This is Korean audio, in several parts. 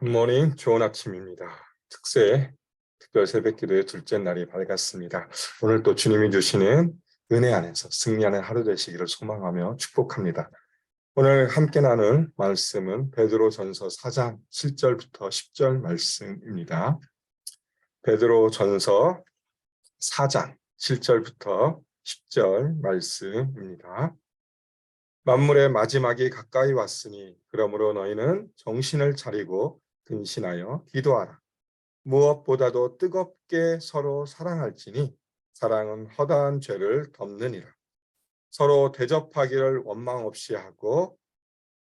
굿모닝, 좋은 아침입니다. 특별 새벽기도의 둘째 날이 밝았습니다. 오늘 또 주님이 주시는 은혜 안에서 승리하는 하루 되시기를 소망하며 축복합니다. 오늘 함께 나눌 말씀은 베드로전서 4장 7절부터 10절 말씀입니다. 베드로전서 4장 7절부터 10절 말씀입니다. 만물의 마지막이 가까이 왔으니 그러므로 너희는 정신을 차리고 근신하여 기도하라. 무엇보다도 뜨겁게 서로 사랑할지니 사랑은 허다한 죄를 덮느니라. 서로 대접하기를 원망 없이 하고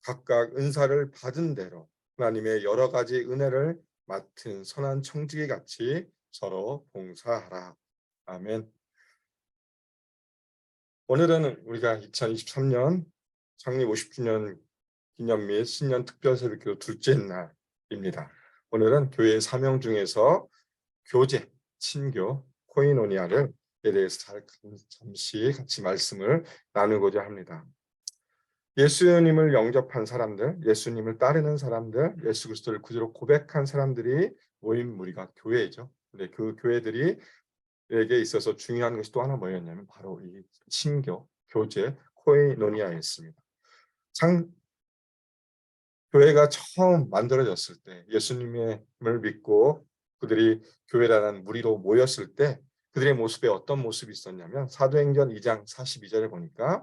각각 은사를 받은 대로 하나님의 여러 가지 은혜를 맡은 선한 청지기 같이 서로 봉사하라. 아멘. 오늘은 우리가 2023년 창립 50주년 기념 및 신년 특별 새벽기도 둘째 날입니다. 오늘은 교회의 사명 중에서 교제, 친교, 코이노니아를 대해서 잠시 같이 말씀을 나누고자 합니다. 예수님을 영접한 사람들, 예수님을 따르는 사람들, 예수 그리스도를 구주로 고백한 사람들이 모인 무리가 교회죠. 근데 그 교회들이 에게 있어서 중요한 것이 또 하나 뭐였냐면 바로 이 친교, 교제, 코이노니아였습니다. 교회가 처음 만들어졌을 때 예수님을 믿고 그들이 교회라는 무리로 모였을 때 그들의 모습에 어떤 모습이 있었냐면 사도행전 2장 42절에 보니까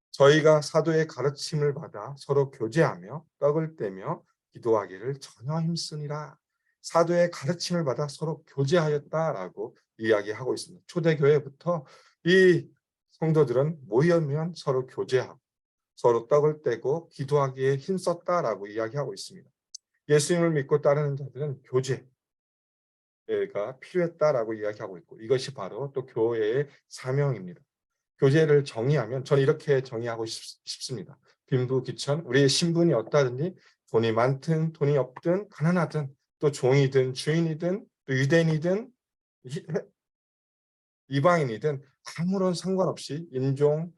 저희가 사도의 가르침을 받아 서로 교제하며 떡을 떼며 기도하기를 전혀 힘쓰니라. 사도의 가르침을 받아 서로 교제하였다라고 이야기하고 있습니다. 초대교회부터 이 성도들은 모이면 서로 교제하고 서로 떡을 떼고 기도하기에 힘썼다라고 이야기하고 있습니다. 예수님을 믿고 따르는 자들은 교제가 필요했다라고 이야기하고 있고 이것이 바로 또 교회의 사명입니다. 교제를 정의하면 저는 이렇게 정의하고 싶습니다. 빈부귀천 우리의 신분이 어떠하든지 돈이 많든 돈이 없든 가난하든 또 종이든 주인이든 또 유대인이든 이방인이든 아무런 상관없이 인종,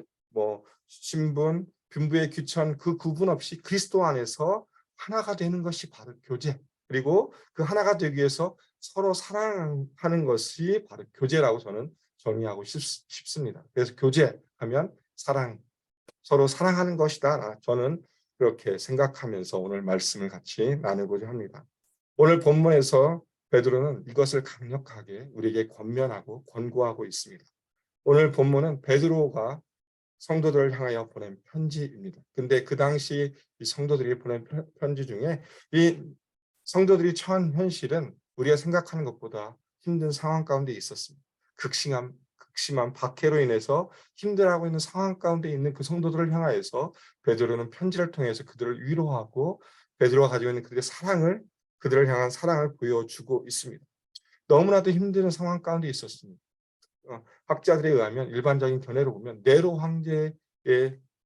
신분, 빈부의 귀천 그 구분 없이 그리스도 안에서 하나가 되는 것이 바로 교제. 그리고 그 하나가 되기 위해서 서로 사랑하는 것이 바로 교제라고 저는 정의하고 싶습니다. 그래서 교제하면 사랑, 서로 사랑하는 것이다. 저는 그렇게 생각하면서 오늘 말씀을 같이 나누고자 합니다. 오늘 본문에서 베드로는 이것을 강력하게 우리에게 권면하고 권고하고 있습니다. 오늘 본문은 베드로가 성도들을 향하여 보낸 편지입니다. 근데 그 당시 이 성도들이 보낸 편지 중에 이 성도들이 처한 현실은 우리가 생각하는 것보다 힘든 상황 가운데 있었습니다. 극심한 박해로 인해서 힘들어하고 있는 상황 가운데 있는 그 성도들을 향하여서 베드로는 편지를 통해서 그들을 위로하고 베드로가 가지고 있는 그들을 향한 사랑을 보여주고 있습니다. 너무나도 힘든 상황 가운데 있었습니다. 학자들에 의하면 일반적인 견해로 보면 네로 황제의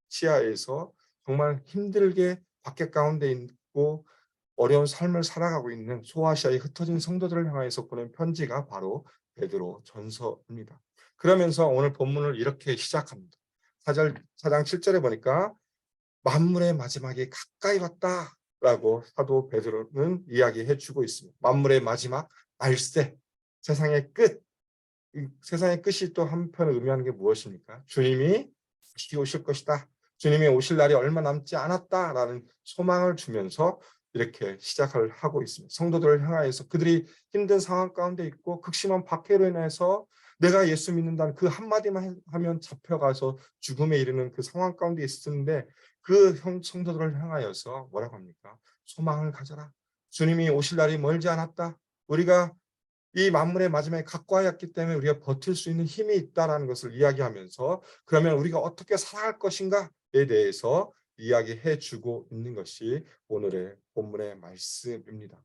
치하에서 정말 힘들게 박해 가운데 있고 어려운 삶을 살아가고 있는 소아시아에 흩어진 성도들을 향해서 보낸 편지가 바로 베드로 전서입니다. 그러면서 오늘 본문을 이렇게 시작합니다. 4장 7절에 보니까 만물의 마지막이 가까이 왔다라고 사도 베드로는 이야기해 주고 있습니다. 만물의 마지막, 말세, 세상의 끝. 이 세상의 끝이 또 한편 의미하는 게 무엇입니까? 주님이 다시 오실 것이다. 주님이 오실 날이 얼마 남지 않았다라는 소망을 주면서 이렇게 시작을 하고 있습니다. 성도들을 향하여서 그들이 힘든 상황 가운데 있고 극심한 박해로 인해서 내가 예수 믿는다는 그 한마디만 하면 잡혀가서 죽음에 이르는 그 상황 가운데 있었는데 그 성도들을 향하여서 뭐라고 합니까? 소망을 가져라. 주님이 오실 날이 멀지 않았다. 우리가 이 만물의 마지막에 가까이 왔기 때문에 우리가 버틸 수 있는 힘이 있다는 것을 이야기하면서 그러면 우리가 어떻게 살아갈 것인가에 대해서 이야기해 주고 있는 것이 오늘의 본문의 말씀입니다.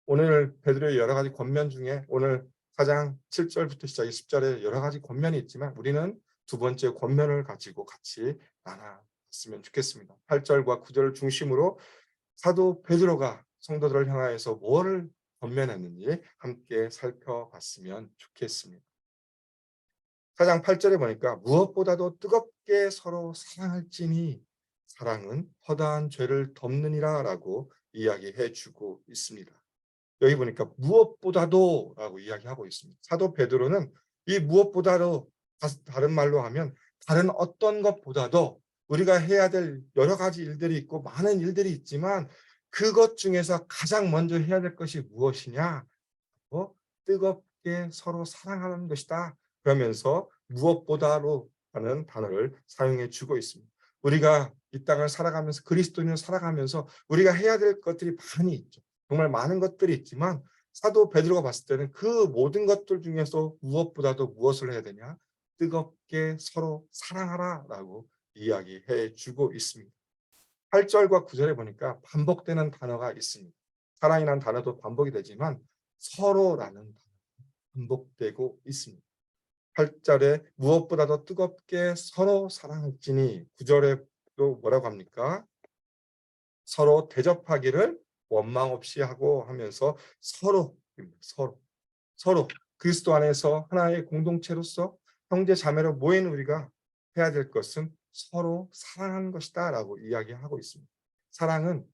오늘 베드로의 여러 가지 권면 중에 오늘 4장 7절부터 시작해 10절에 여러 가지 권면이 있지만 우리는 두 번째 권면을 가지고 같이 나눴으면 좋겠습니다. 8절과 9절을 중심으로 사도 베드로가 성도들을 향하여서 뭐를 권면했는지 함께 살펴봤으면 좋겠습니다. 4장 8절에 보니까 무엇보다도 뜨겁게 서로 사랑할지니 사랑은 허다한 죄를 덮느니라 라고 이야기해 주고 있습니다. 여기 보니까 무엇보다도라고 이야기하고 있습니다. 사도 베드로는 이 무엇보다도 다른 말로 하면 다른 어떤 것보다도 우리가 해야 될 여러 가지 일들이 있고 많은 일들이 있지만 그것 중에서 가장 먼저 해야 될 것이 무엇이냐? 뜨겁게 서로 사랑하는 것이다. 그러면서 무엇보다로 하는 단어를 사용해 주고 있습니다. 우리가 이 땅을 살아가면서 그리스도인을 살아가면서 우리가 해야 될 것들이 많이 있죠. 정말 많은 것들이 있지만 사도 베드로가 봤을 때는 그 모든 것들 중에서 무엇보다도 무엇을 해야 되냐? 뜨겁게 서로 사랑하라라고 이야기해 주고 있습니다. 8절과 9절에 보니까 반복되는 단어가 있습니다. 사랑이라는 단어도 반복이 되지만 서로라는 단어 반복되고 있습니다. 8절에 무엇보다도 뜨겁게 서로 사랑할지니 9절에 또 뭐라고 합니까? 서로 대접하기를 원망 없이 하고 하면서 서로 그리스도 안에서 하나의 공동체로서 형제 자매로 모인 우리가 해야 될 것은 서로 사랑하는 것이다라고 이야기하고 있습니다. 사랑은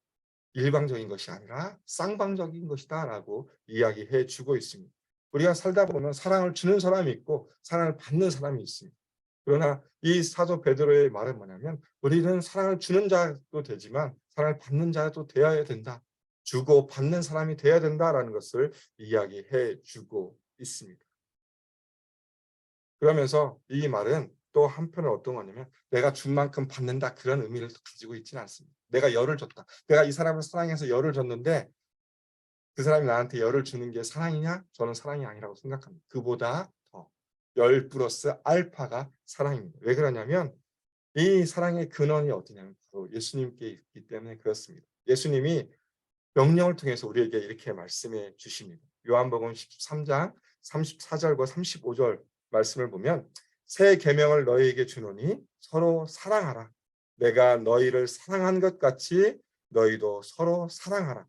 일방적인 것이 아니라 쌍방적인 것이다라고 이야기해 주고 있습니다. 우리가 살다 보면 사랑을 주는 사람이 있고 사랑을 받는 사람이 있습니다. 그러나 이 사도 베드로의 말은 뭐냐면 우리는 사랑을 주는 자도 되지만 사랑을 받는 자도 되어야 된다. 주고 받는 사람이 되어야 된다라는 것을 이야기해 주고 있습니다. 그러면서 이 말은 또 한편은 어떤 거냐면 내가 준 만큼 받는다 그런 의미를 가지고 있지는 않습니다. 내가 열을 줬다. 내가 이 사람을 사랑해서 열을 줬는데 그 사람이 나한테 열을 주는 게 사랑이냐? 저는 사랑이 아니라고 생각합니다. 그보다 더 열 플러스 알파가 사랑입니다. 왜 그러냐면 이 사랑의 근원이 어디냐면 바로 예수님께 있기 때문에 그렇습니다. 예수님이 명령을 통해서 우리에게 이렇게 말씀해 주십니다. 요한복음 13장 34절과 35절 말씀을 보면 새 계명을 너희에게 주노니 서로 사랑하라. 내가 너희를 사랑한 것 같이 너희도 서로 사랑하라.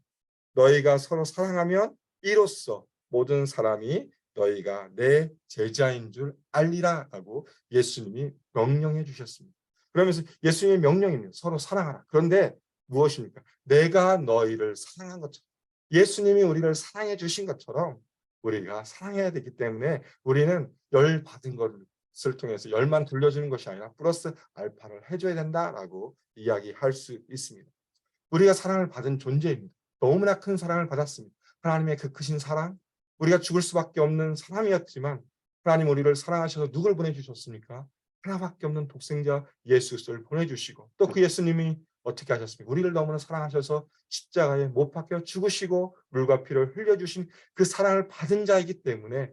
너희가 서로 사랑하면 이로써 모든 사람이 너희가 내 제자인 줄 알리라라고 예수님이 명령해 주셨습니다. 그러면서 예수님의 명령입니다. 서로 사랑하라. 그런데 무엇입니까? 내가 너희를 사랑한 것처럼 예수님이 우리를 사랑해 주신 것처럼 우리가 사랑해야 되기 때문에 우리는 열 받은 것을 통해서 열만 돌려주는 것이 아니라 플러스 알파를 해줘야 된다라고 이야기할 수 있습니다. 우리가 사랑을 받은 존재입니다. 너무나 큰 사랑을 받았습니다. 하나님의 그 크신 사랑, 우리가 죽을 수밖에 없는 사람이었지만 하나님 우리를 사랑하셔서 누굴 보내주셨습니까? 하나밖에 없는 독생자 예수 그리스도를 보내주시고 또 그 예수님이 어떻게 하셨습니까? 우리를 너무나 사랑하셔서 십자가에 못 박혀 죽으시고 물과 피를 흘려주신 그 사랑을 받은 자이기 때문에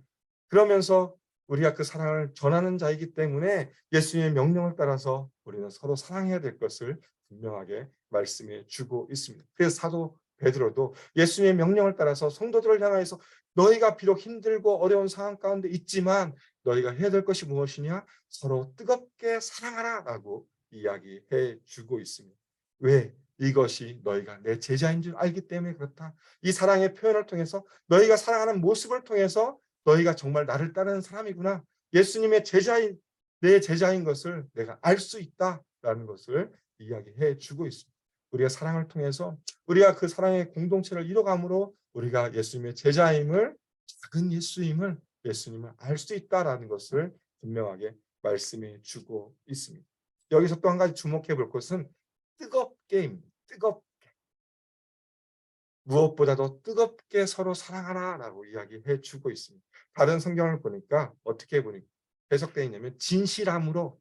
그러면서 우리가 그 사랑을 전하는 자이기 때문에 예수님의 명령을 따라서 우리는 서로 사랑해야 될 것을 분명하게 말씀해 주고 있습니다. 그래서 사도 베드로도 예수님의 명령을 따라서 성도들을 향해서 너희가 비록 힘들고 어려운 상황 가운데 있지만 너희가 해야 될 것이 무엇이냐? 서로 뜨겁게 사랑하라라고 이야기해 주고 있습니다. 왜? 이것이 너희가 내 제자인 줄 알기 때문에 그렇다. 이 사랑의 표현을 통해서 너희가 사랑하는 모습을 통해서 너희가 정말 나를 따르는 사람이구나. 예수님의 제자인 내 제자인 것을 내가 알 수 있다라는 것을 이야기해 주고 있습니다. 우리가 사랑을 통해서 우리가 그 사랑의 공동체를 이뤄감으로 우리가 예수님의 제자임을 작은 예수님을 알 수 있다라는 것을 분명하게 말씀해 주고 있습니다. 여기서 또 한 가지 주목해 볼 것은 뜨겁게입니다. 뜨겁게. 무엇보다도 뜨겁게 서로 사랑하라라고 이야기해 주고 있습니다. 다른 성경을 보니까 어떻게 보니까 해석되어 있냐면 진실함으로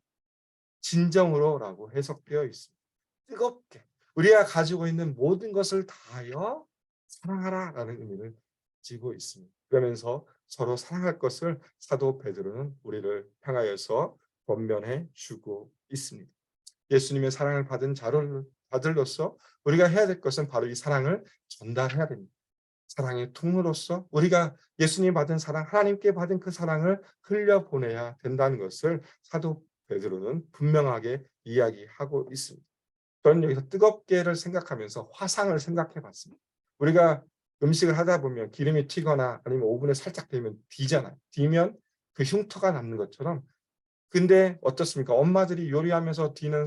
진정으로라고 해석되어 있습니다. 뜨겁게 우리가 가지고 있는 모든 것을 다하여 사랑하라라는 의미를 가지고 있습니다. 그러면서 서로 사랑할 것을 사도 베드로는 우리를 향하여서 권면해 주고 있습니다. 예수님의 사랑을 받은 자들로서 우리가 해야 될 것은 바로 이 사랑을 전달해야 됩니다. 사랑의 통로로서 우리가 예수님 받은 사랑, 하나님께 받은 그 사랑을 흘려보내야 된다는 것을 사도 베드로는 분명하게 이야기하고 있습니다. 저는 여기서 뜨겁게를 생각하면서 화상을 생각해 봤습니다. 우리가 음식을 하다 보면 기름이 튀거나 아니면 오븐에 살짝 되면 뒤잖아요. 뒤면 그 흉터가 남는 것처럼 근데 어떻습니까? 엄마들이 요리하면서 뒤는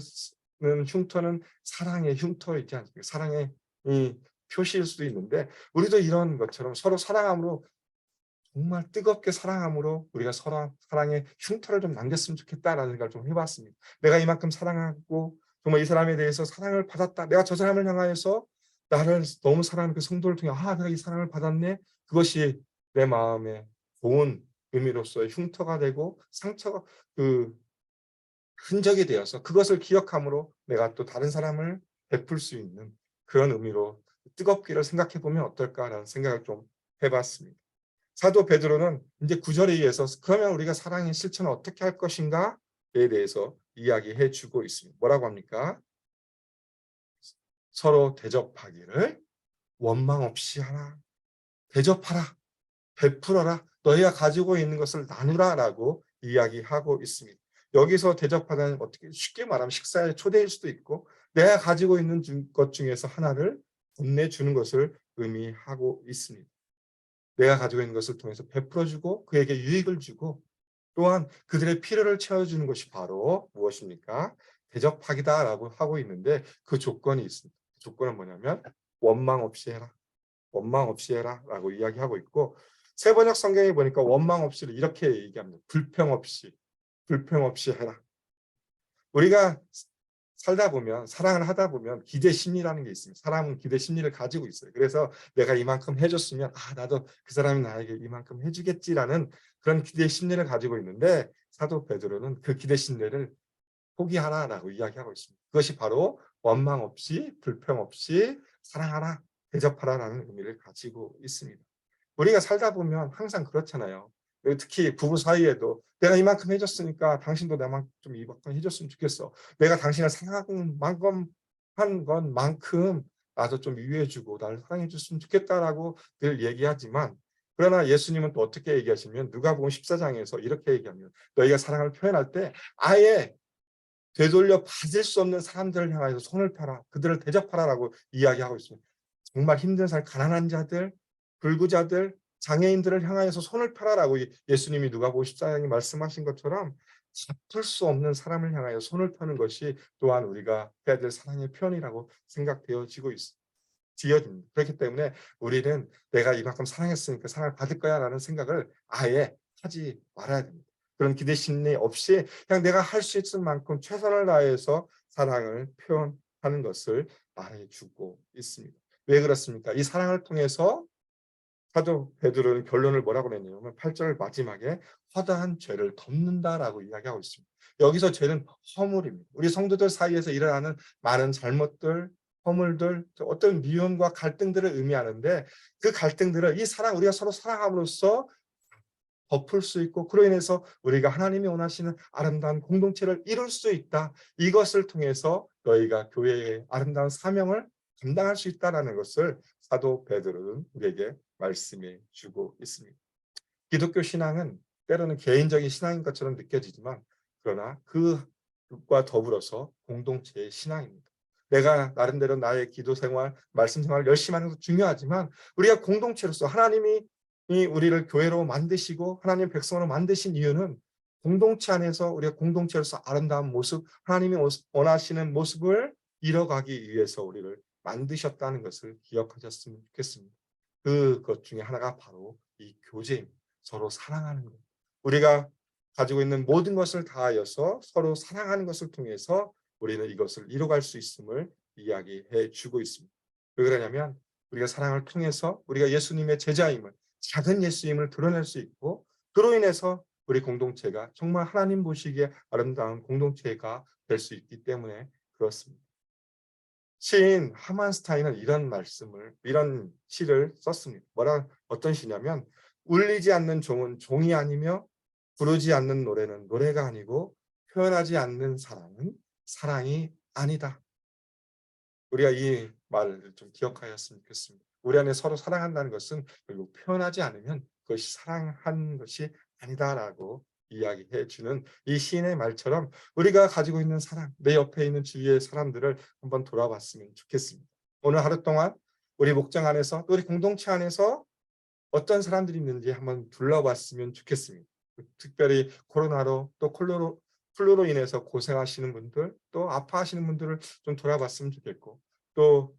흉터는 사랑의 흉터이지 않습니까? 사랑의 이 표시일 수도 있는데 우리도 이런 것처럼 서로 사랑함으로 정말 뜨겁게 사랑함으로 우리가 서로 사랑의 흉터를 좀 남겼으면 좋겠다라는 생각을 좀 해봤습니다. 내가 이만큼 사랑하고 정말 이 사람에 대해서 사랑을 받았다. 내가 저 사람을 향하여서 나를 너무 사랑하는 그 성도를 통해 내가 이 사랑을 받았네. 그것이 내 마음에 좋은 의미로서의 흉터가 되고 상처가 그 흔적이 되어서 그것을 기억함으로 내가 또 다른 사람을 베풀 수 있는 그런 의미로 뜨겁기를 생각해 보면 어떨까라는 생각을 좀 해봤습니다. 사도 베드로는 이제 9절에 의해서 그러면 우리가 사랑의 실천을 어떻게 할 것인가에 대해서 이야기해 주고 있습니다. 뭐라고 합니까? 서로 대접하기를 원망 없이 하라. 대접하라. 베풀어라. 너희가 가지고 있는 것을 나누라라고 이야기하고 있습니다. 여기서 대접하다는 어떻게 쉽게 말하면 식사의 초대일 수도 있고 내가 가지고 있는 것 중에서 하나를 건네주는 것을 의미하고 있습니다. 내가 가지고 있는 것을 통해서 베풀어 주고 그에게 유익을 주고 또한 그들의 필요를 채워주는 것이 바로 무엇입니까? 대접하기다라고 하고 있는데 그 조건이 있습니다. 그 조건은 뭐냐면 원망 없이 해라. 원망 없이 해라라고 이야기하고 있고 세번역 성경에 보니까 원망 없이를 이렇게 얘기합니다. 불평 없이 해라. 우리가 살다 보면 사랑을 하다 보면 기대 심리라는 게 있습니다. 사람은 기대 심리를 가지고 있어요. 그래서 내가 이만큼 해줬으면 나도 그 사람이 나에게 이만큼 해주겠지라는 그런 기대 심리를 가지고 있는데 사도 베드로는 그 기대 심리를 포기하라라고 이야기하고 있습니다. 그것이 바로 원망 없이 불평 없이 사랑하라 대접하라라는 의미를 가지고 있습니다. 우리가 살다 보면 항상 그렇잖아요. 특히 부부 사이에도 내가 이만큼 해줬으니까 당신도 나만 좀 이만큼 해줬으면 좋겠어. 내가 당신을 사랑한 만큼 한 것만큼 나도 좀 유해주고 나를 사랑해 줬으면 좋겠다라고 늘 얘기하지만 그러나 예수님은 또 어떻게 얘기하시면 누가복음 14장에서 이렇게 얘기합니다. 너희가 사랑을 표현할 때 아예 되돌려 받을 수 없는 사람들을 향하여서 손을 펴라. 그들을 대접하라라고 이야기하고 있습니다. 정말 힘든 가난한 자들, 불구자들, 장애인들을 향하여서 손을 펴라라고 예수님이 누가복음 14장에 말씀하신 것처럼 갚을 수 없는 사람을 향하여 손을 펴는 것이 또한 우리가 해야 될 사랑의 표현이라고 생각되어지고 있습니다. 지어집니다. 그렇기 때문에 우리는 내가 이만큼 사랑했으니까 사랑을 받을 거야라는 생각을 아예 하지 말아야 됩니다. 그런 기대 심리 없이 그냥 내가 할 수 있을 만큼 최선을 다해서 사랑을 표현하는 것을 말해주고 있습니다. 왜 그렇습니까? 이 사랑을 통해서 사도 베드로는 결론을 뭐라고 냈냐면 8절 마지막에 허다한 죄를 덮는다라고 이야기하고 있습니다. 여기서 죄는 허물입니다. 우리 성도들 사이에서 일어나는 많은 잘못들, 허물들, 어떤 미움과 갈등들을 의미하는데 그 갈등들을 이 사랑 우리가 서로 사랑함으로써 덮을 수 있고 그로 인해서 우리가 하나님이 원하시는 아름다운 공동체를 이룰 수 있다. 이것을 통해서 너희가 교회의 아름다운 사명을 감당할 수 있다는 것을 사도 베드로는 우리에게 말씀해 주고 있습니다. 기독교 신앙은 때로는 개인적인 신앙인 것처럼 느껴지지만 그러나 그것과 더불어서 공동체의 신앙입니다. 내가 나름대로 나의 기도 생활, 말씀 생활을 열심히 하는 것도 중요하지만 우리가 공동체로서 하나님이 우리를 교회로 만드시고 하나님 백성으로 만드신 이유는 공동체 안에서 우리가 공동체로서 아름다운 모습, 하나님이 원하시는 모습을 이뤄가기 위해서 우리를 만드셨다는 것을 기억하셨으면 좋겠습니다. 그것 중에 하나가 바로 이 교제입니다. 서로 사랑하는 것. 우리가 가지고 있는 모든 것을 다하여서 서로 사랑하는 것을 통해서 우리는 이것을 이뤄갈 수 있음을 이야기해 주고 있습니다. 왜 그러냐면 우리가 사랑을 통해서 우리가 예수님의 제자임을 작은 예수님을 드러낼 수 있고 그로 인해서 우리 공동체가 정말 하나님 보시기에 아름다운 공동체가 될 수 있기 때문에 그렇습니다. 시인 하만스타인은 이런 시를 썼습니다. 어떤 시냐면 울리지 않는 종은 종이 아니며 부르지 않는 노래는 노래가 아니고 표현하지 않는 사랑은 사랑이 아니다. 우리가 이 말을 좀 기억하였으면 좋겠습니다. 우리 안에 서로 사랑한다는 것은 결국 표현하지 않으면 그것이 사랑한 것이 아니다라고 이야기해 주는 이 시인의 말처럼 우리가 가지고 있는 사랑, 내 옆에 있는 주위의 사람들을 한번 돌아봤으면 좋겠습니다. 오늘 하루 동안 우리 목장 안에서 또 우리 공동체 안에서 어떤 사람들이 있는지 한번 둘러봤으면 좋겠습니다. 특별히 코로나로 또 플루로 인해서 고생하시는 분들 또 아파하시는 분들을 좀 돌아봤으면 좋겠고 또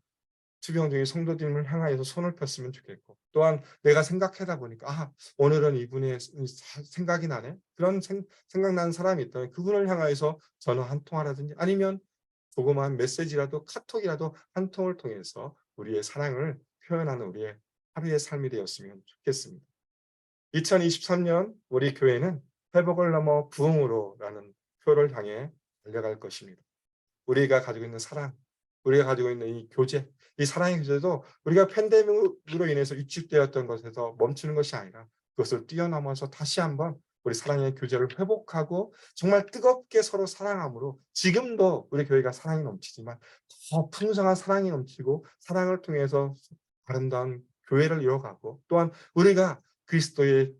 투병중의 성도님을 향하여서 손을 폈으면 좋겠고, 또한 내가 생각하다 보니까 오늘은 이분의 생각이 나네, 그런 생각나는 사람이 있다면 그분을 향하여서 전화 한 통화라든지 아니면 조그마한 메시지라도 카톡이라도 한 통을 통해서 우리의 사랑을 표현하는 우리의 하루의 삶이 되었으면 좋겠습니다. 2023년 우리 교회는 회복을 넘어 부흥으로라는 표를 향해 달려갈 것입니다. 우리가 가지고 있는 사랑, 우리가 가지고 있는 이 교제, 이 사랑의 교제도 우리가 팬데믹으로 인해서 위축되었던 것에서 멈추는 것이 아니라 그것을 뛰어넘어서 다시 한번 우리 사랑의 교제를 회복하고 정말 뜨겁게 서로 사랑함으로, 지금도 우리 교회가 사랑이 넘치지만 더 풍성한 사랑이 넘치고 사랑을 통해서 아름다운 교회를 이어가고, 또한 우리가 그리스도의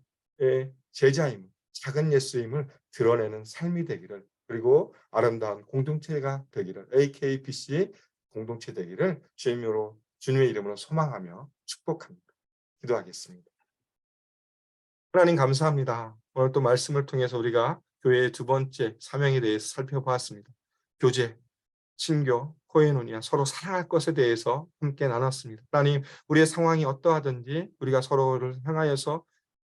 제자임, 작은 예수임을 드러내는 삶이 되기를, 그리고 아름다운 공동체가 되기를, AKBC 공동체 되기를 주님의 이름으로 소망하며 축복합니다. 기도하겠습니다. 하나님 감사합니다. 오늘 또 말씀을 통해서 우리가 교회의 두 번째 사명에 대해서 살펴보았습니다. 교제, 친교, 코에노니아, 서로 사랑할 것에 대해서 함께 나눴습니다. 하나님, 우리의 상황이 어떠하든지 우리가 서로를 향하여서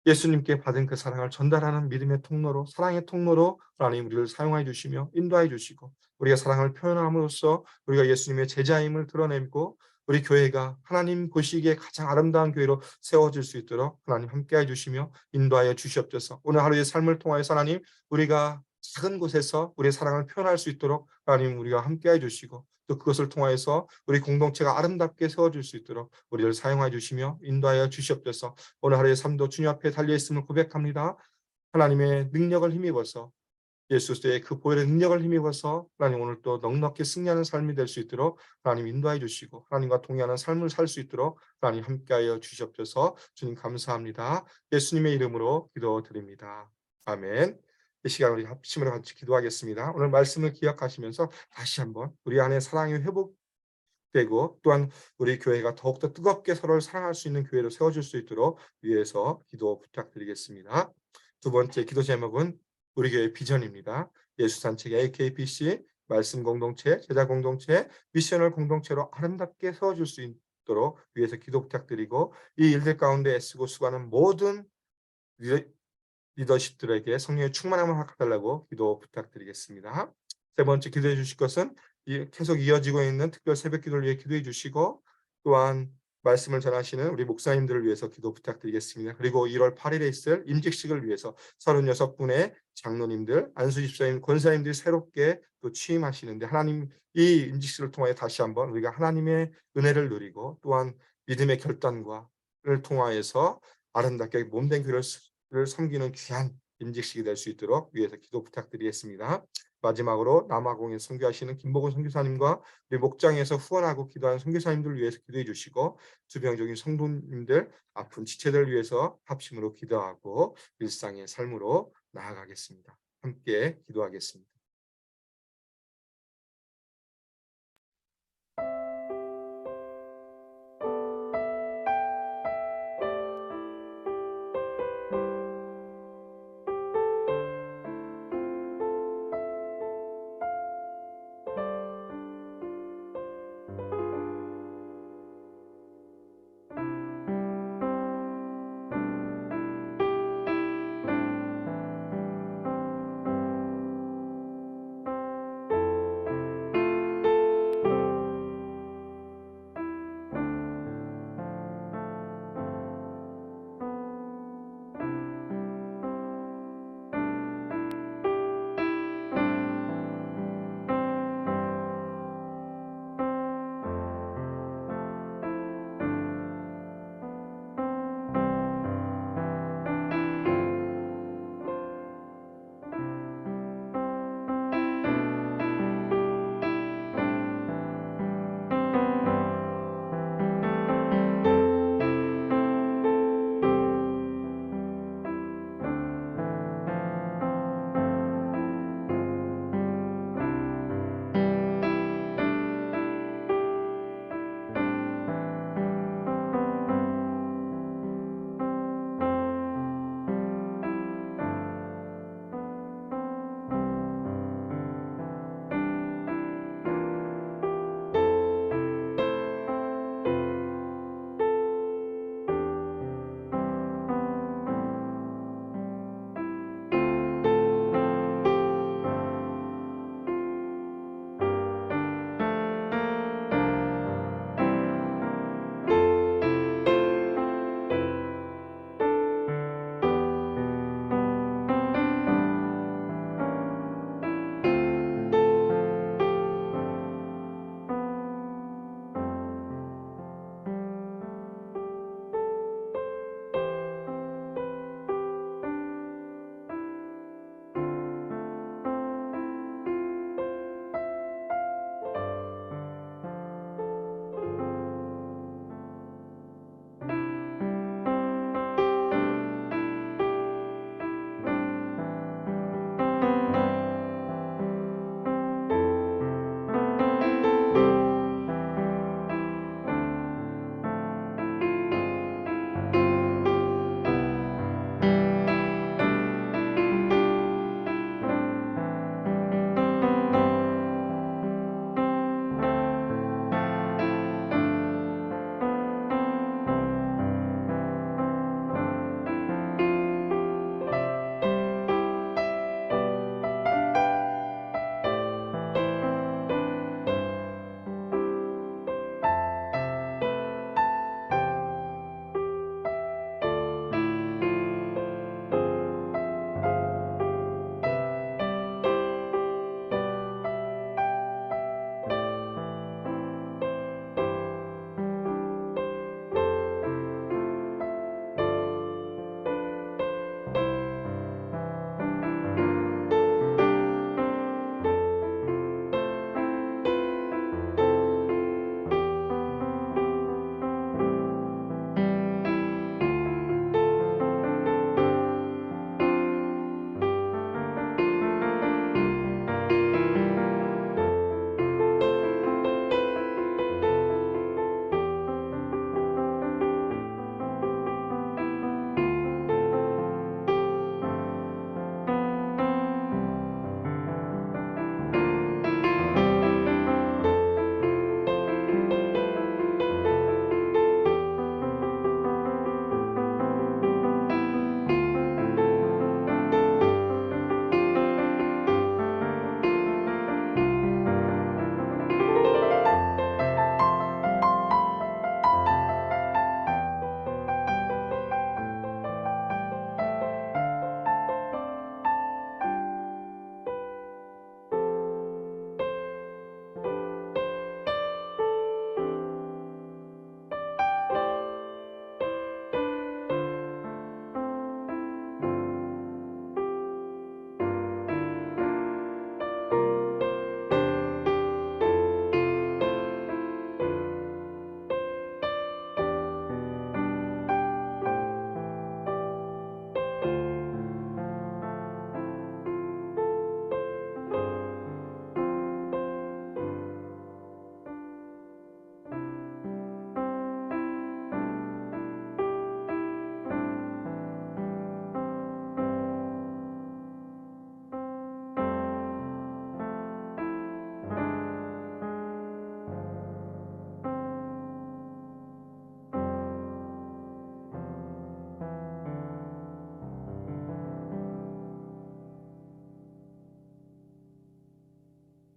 예수님께 받은 그 사랑을 전달하는 믿음의 통로로, 사랑의 통로로 하나님 우리를 사용하여 주시며 인도하여 주시고, 우리가 사랑을 표현함으로써 우리가 예수님의 제자임을 드러내고 우리 교회가 하나님 보시기에 가장 아름다운 교회로 세워질 수 있도록 하나님 함께해 주시며 인도하여 주시옵소서. 오늘 하루의 삶을 통하여서 하나님, 우리가 작은 곳에서 우리의 사랑을 표현할 수 있도록 하나님 우리가 함께해 주시고, 또 그것을 통하여서 우리 공동체가 아름답게 세워질 수 있도록 우리를 사용하여 주시며 인도하여 주시옵소서. 오늘 하루의 삶도 주님 앞에 달려있음을 고백합니다. 하나님의 능력을 힘입어서, 예수의 그 보혈의 능력을 힘입어서 하나님 오늘 또 넉넉히 승리하는 삶이 될 수 있도록 하나님 인도하여 주시고, 하나님과 동의하는 삶을 살 수 있도록 하나님 함께하여 주시옵소서. 주님 감사합니다. 예수님의 이름으로 기도드립니다. 아멘. 이 시간 우리 합심으로 같이 기도하겠습니다. 오늘 말씀을 기억하시면서 다시 한번 우리 안에 사랑이 회복되고, 또한 우리 교회가 더욱더 뜨겁게 서로를 사랑할 수 있는 교회로 세워질 수 있도록 위해서 기도 부탁드리겠습니다. 두 번째 기도 제목은 우리 교회 비전입니다. 예수 산책 AKBC 말씀 공동체, 제자 공동체, 미션을 공동체로 아름답게 세워줄 수 있도록 위해서 기도 부탁드리고, 이 일들 가운데 애쓰고 수고하는 모든 리더십들에게 성령의 충만함을 허락해달라고 기도 부탁드리겠습니다. 세 번째 기도해 주실 것은 계속 이어지고 있는 특별 새벽 기도를 위해 기도해 주시고, 또한 말씀을 전하시는 우리 목사님들을 위해서 기도 부탁드리겠습니다. 그리고 1월 8일에 있을 임직식을 위해서 36분의 장로님들, 안수집사님, 권사님들이 새롭게 또 취임하시는데, 하나님 이 임직식을 통하여 다시 한번 우리가 하나님의 은혜를 누리고, 또한 믿음의 결단과를 통하여서 아름답게 몸된 교회를 섬기는 귀한 임직식이 될 수 있도록 위해서 기도 부탁드리겠습니다. 마지막으로 남아공에 선교하시는 김복은 선교사님과 우리 목장에서 후원하고 기도하는 선교사님들을 위해서 기도해 주시고, 주병적인 성도님들, 아픈 지체들을 위해서 합심으로 기도하고 일상의 삶으로 나아가겠습니다. 함께 기도하겠습니다.